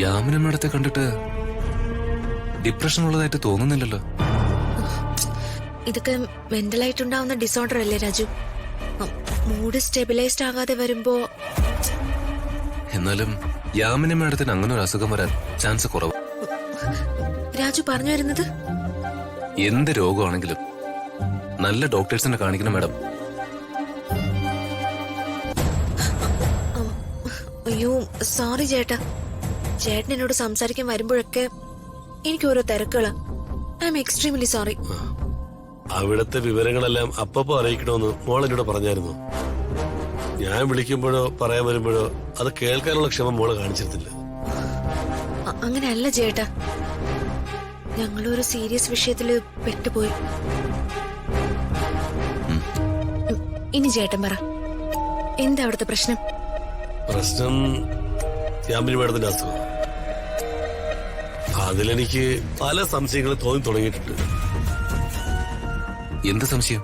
യാമിന മേഡത്തെ കണ്ടിട്ട് ഡിപ്രഷൻ ഉള്ളതായിട്ട് തോന്നുന്നില്ലല്ലോ. ഇതൊക്കെ മെന്റലായിട്ടുണ്ടാവുന്ന ഡിസോർഡർ അല്ലേ രാജു? മൂഡ് സ്റ്റെബിലൈസ്ഡ് ആകാതെ വരുമ്പോ. എന്നാലും യാമിന മേഡത്തിന് അങ്ങനെ ഒരു അസുഖം വരാൻ ചാൻസ് കുറവ്. രാജു പറഞ്ഞു വരുന്നത് എന്ത് രോഗമാണെങ്കിലും നല്ല ഡോക്ടേഴ്സിനെ കാണിക്കണം മാഡം. അയ്യോ സോറി ചേട്ടാ. ചേട്ടൻ എന്നോട് സംസാരിക്കാൻ വരുമ്പോഴൊക്കെ എനിക്ക് ഓരോ തിരക്കുകളാ. I'm extremely sorry. അവിടുത്തെ വിവരങ്ങളെല്ലാം അപ്പപ്പോ അറിയിക്കണമെന്ന് മോൾ എന്നോട് പറഞ്ഞായിരുന്നു. ഞാൻ വിളിക്കുമ്പോഴോ പറയാൻ വരുമ്പോഴോ അത് കേൾക്കാനുള്ള ക്ഷമ മോള് കാണിച്ചിരുന്നില്ല. അങ്ങനെയല്ല ചേട്ടാ, ഞങ്ങളൊരു സീരിയസ് വിഷയത്തില് പെട്ടുപോയി. ഇനി ചേട്ടൻ പറ, എന്താ അവിടുത്തെ പ്രശ്നം? പ്രശ്നം യാമിനി മേഡത്തിന്റെ അസുഖം. അതിലെനിക്ക് പല സംശയങ്ങളും തോന്നി തുടങ്ങിയിട്ടുണ്ട്. എന്ത് സംശയം?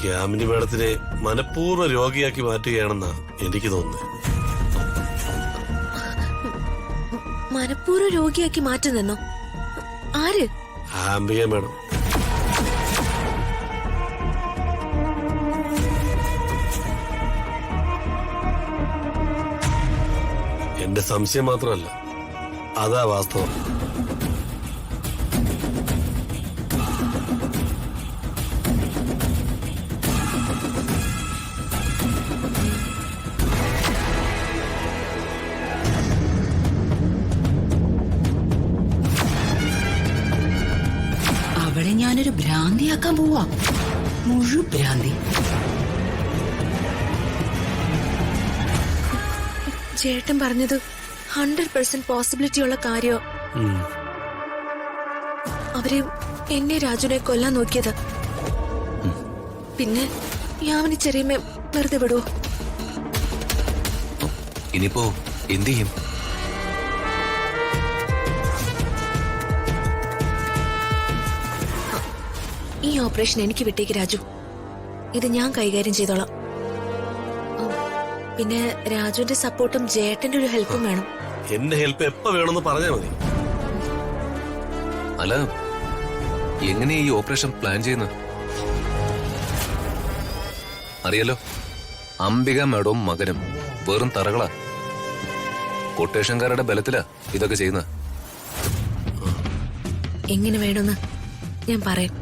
യാമിനി മേഡത്തിനെ മനഃപൂർവ്വ രോഗിയാക്കി മാറ്റുകയാണെന്നാ എനിക്ക് തോന്നുന്നത്. മനഃപൂർവ്വ രോഗിയാക്കി മാറ്റുന്നെന്നോ? ആര്? ആംബിക മേഡം. എന്റെ സംശയം മാത്രമല്ല, അതാ വാസ്തവം. അവളെ ഞാനൊരു ഭ്രാന്തിയാക്കാൻ പോവാ. മുഴു ഭ്രാന്തി. ചേട്ടൻ പറഞ്ഞത് 100% പോസിബിലിറ്റി ഉള്ള കാര്യോ? അവര് എന്നെ രാജുനെ കൊല്ലാൻ നോക്കിയത്. പിന്നെ യാമിനി ചെറിയമ്മ വെറുതെ വിടുവോ? ഇനിയിപ്പോ എന്ത് ചെയ്യും? ഈ ഓപ്പറേഷൻ എനിക്ക് വിട്ടേക്ക് രാജു. ഇത് ഞാൻ കൈകാര്യം ചെയ്തോളാം. പിന്നെ രാജുവിന്റെ സപ്പോർട്ടും ജേട്ടന്റെ ഒരു ഹെൽപ്പും വേണം. എന്റെ ഹെൽപ്പ് എപ്പോ വേണമെന്ന് പറഞ്ഞാൽ മതി. അല്ല, എങ്ങനെയാ ഈ ഓപ്പറേഷൻ പ്ലാൻ ചെയ്യുന്നത്? അറിയാലോ, അംബിക മേഡവും മകനും വെറും തറകളാ. കൊട്ടേഷൻകാരുടെ ബലത്തിലാ ഇതൊക്കെ ചെയ്യുന്നത്. എങ്ങനെ വേണമെന്ന് ഞാൻ പറയാം.